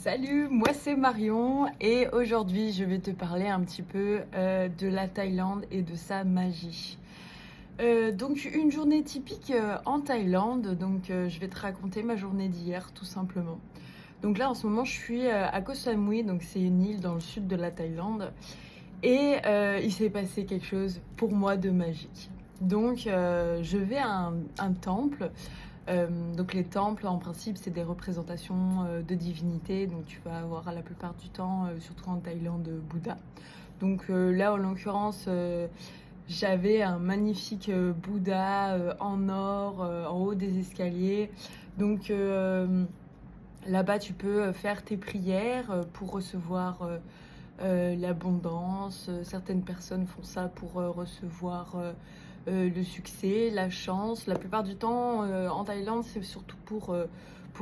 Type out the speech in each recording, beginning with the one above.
Salut, moi c'est Marion et aujourd'hui je vais te parler un petit peu de la Thaïlande et de sa magie. Donc une journée typique en Thaïlande, je vais te raconter ma journée d'hier tout simplement. Donc là en ce moment je suis à Koh Samui, donc c'est une île dans le sud de la Thaïlande et il s'est passé quelque chose pour moi de magique. Je vais à un temple. Donc les temples, en principe, c'est des représentations de divinités. Donc tu vas avoir la plupart du temps, surtout en Thaïlande, Bouddha. Là, en l'occurrence, j'avais un magnifique Bouddha en or en haut des escaliers. Donc Là-bas, tu peux faire tes prières pour recevoir l'abondance. Certaines personnes font ça pour recevoir le succès, la chance. La plupart du temps, en Thaïlande, c'est surtout pour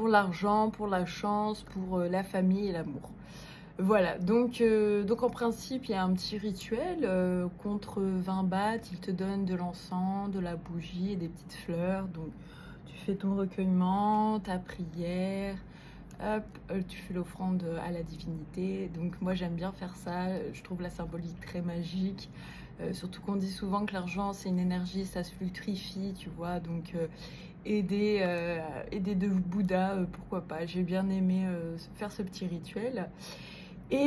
l'argent, pour la chance, pour la famille et l'amour. Voilà, donc en principe, il y a un petit rituel. Contre 20 bahts, ils te donnent de l'encens, de la bougie et des petites fleurs. Donc, tu fais ton recueillement, ta prière. Hop, tu fais l'offrande à la divinité. Donc moi j'aime bien faire ça, je trouve la symbolique très magique. Surtout qu'on dit souvent que l'argent c'est une énergie, ça se fluctuifie, tu vois. Aider de Bouddha, pourquoi pas. J'ai bien aimé faire ce petit rituel. Du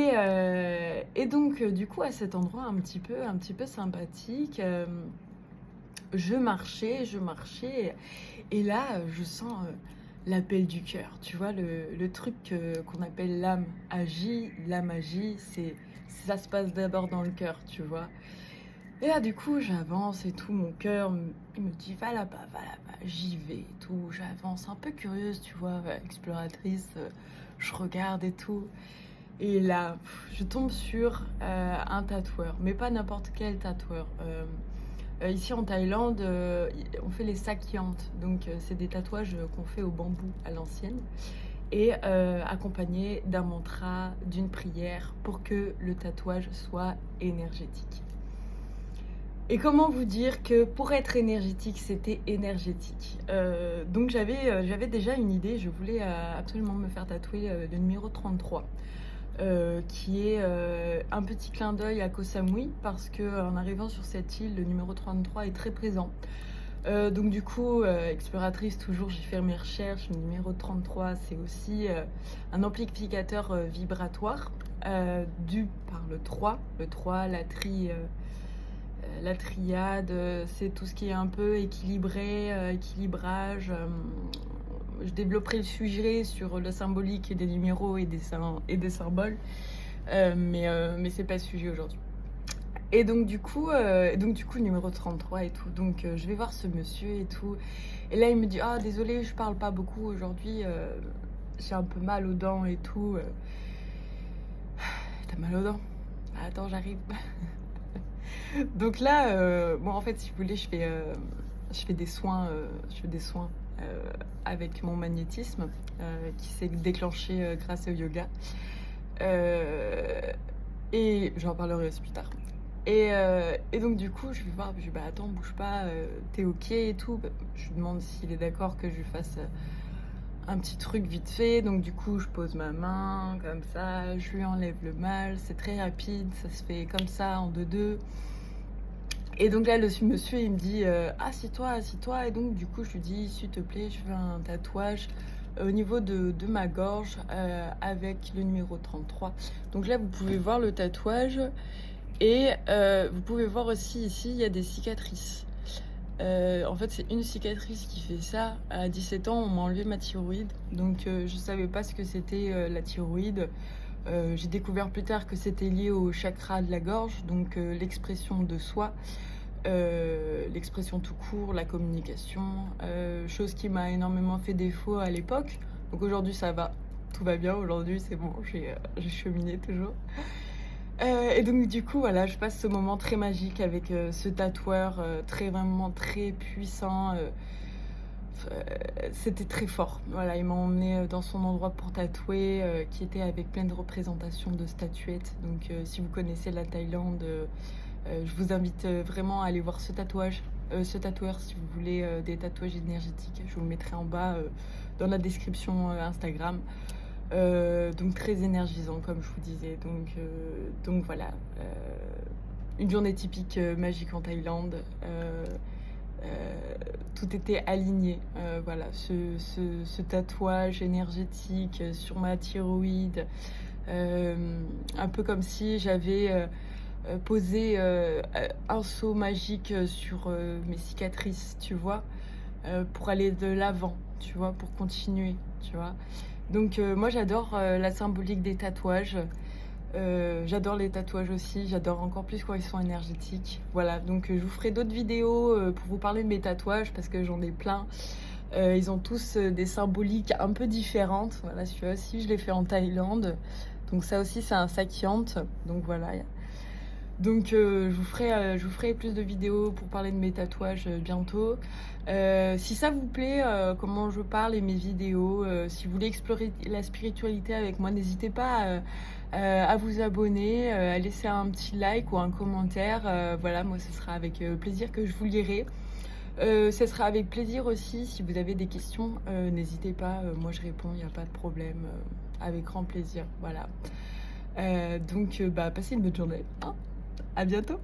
coup à cet endroit un petit peu sympathique, je marchais et là je sens l'appel du cœur, tu vois, le truc qu'on appelle l'âme agit, la magie, ça se passe d'abord dans le cœur, tu vois. Et là, du coup, j'avance et tout, mon cœur, il me dit, va là-bas, j'y vais et tout. J'avance un peu curieuse, tu vois, exploratrice, je regarde et tout. Et là, je tombe sur un tatoueur, mais pas n'importe quel tatoueur. Ici en Thaïlande, on fait les sakyant, c'est des tatouages qu'on fait au bambou à l'ancienne et accompagnés d'un mantra, d'une prière pour que le tatouage soit énergétique. Et comment vous dire que pour être énergétique, c'était énergétique. J'avais déjà une idée, je voulais absolument me faire tatouer le numéro 33. Qui est un petit clin d'œil à Koh Samui parce que en arrivant sur cette île, le numéro 33 est très présent. Exploratrice toujours, j'ai fait mes recherches. Le numéro 33, c'est aussi un amplificateur vibratoire dû par le 3. Le 3, la triade, c'est tout ce qui est un peu équilibré, équilibrage. Je développerai le sujet sur le symbolique des numéros et des symboles, mais c'est pas le sujet aujourd'hui. Numéro 33 et tout. Je vais voir ce monsieur et tout. Et là, il me dit, ah, désolé, je parle pas beaucoup aujourd'hui. J'ai un peu mal aux dents et tout. T'as mal aux dents? Attends, j'arrive. En fait, si vous voulez, je fais des soins. Avec mon magnétisme qui s'est déclenché grâce au yoga. Et j'en parlerai aussi plus tard. Du coup, je vais voir, je dis bah attends, bouge pas, t'es ok et tout. Je lui demande s'il est d'accord que je lui fasse un petit truc vite fait. Donc du coup, je pose ma main comme ça, je lui enlève le mal. C'est très rapide, ça se fait comme ça en 2-2. Et donc là, le monsieur, il me dit assis-toi, assis-toi. Et donc, du coup, je lui dis s'il te plaît, je veux un tatouage au niveau de ma gorge avec le numéro 33. Donc là, vous pouvez voir le tatouage et vous pouvez voir aussi ici, il y a des cicatrices. En fait, c'est une cicatrice qui fait ça. À 17 ans, on m'a enlevé ma thyroïde. Je savais pas ce que c'était la thyroïde. J'ai découvert plus tard que c'était lié au chakra de la gorge, l'expression de soi, l'expression tout court, la communication, chose qui m'a énormément fait défaut à l'époque. Donc aujourd'hui ça va, tout va bien, aujourd'hui c'est bon, j'ai cheminé toujours. Voilà, je passe ce moment très magique avec ce tatoueur vraiment très puissant. C'était très fort. Voilà, il m'a emmené dans son endroit pour tatouer, qui était avec plein de représentations de statuettes. Si vous connaissez la Thaïlande, je vous invite vraiment à aller voir ce tatoueur si vous voulez des tatouages énergétiques. Je vous le mettrai en bas dans la description Instagram. Donc très énergisant comme je vous disais. Donc voilà, une journée typique magique en Thaïlande. Tout était aligné. Voilà, ce tatouage énergétique sur ma thyroïde, un peu comme si j'avais posé un seau magique sur mes cicatrices, tu vois, pour aller de l'avant, tu vois, pour continuer, tu vois. Donc moi j'adore la symbolique des tatouages. J'adore les tatouages aussi, j'adore encore plus quand ils sont énergétiques. Voilà, donc je vous ferai d'autres vidéos pour vous parler de mes tatouages parce que j'en ai plein. Ils ont tous des symboliques un peu différentes. Voilà, celui-là aussi, je l'ai fait en Thaïlande. Donc ça aussi, c'est un sakyant. Donc voilà. Donc je vous ferai plus de vidéos pour parler de mes tatouages bientôt. Si ça vous plaît, comment je parle et mes vidéos, si vous voulez explorer la spiritualité avec moi, n'hésitez pas à vous abonner, à laisser un petit like ou un commentaire. Voilà, moi ce sera avec plaisir que je vous lirai. Ce sera avec plaisir aussi si vous avez des questions, n'hésitez pas, moi je réponds, il n'y a pas de problème, avec grand plaisir. Voilà. Donc bah, passez une bonne journée, hein. À bientôt.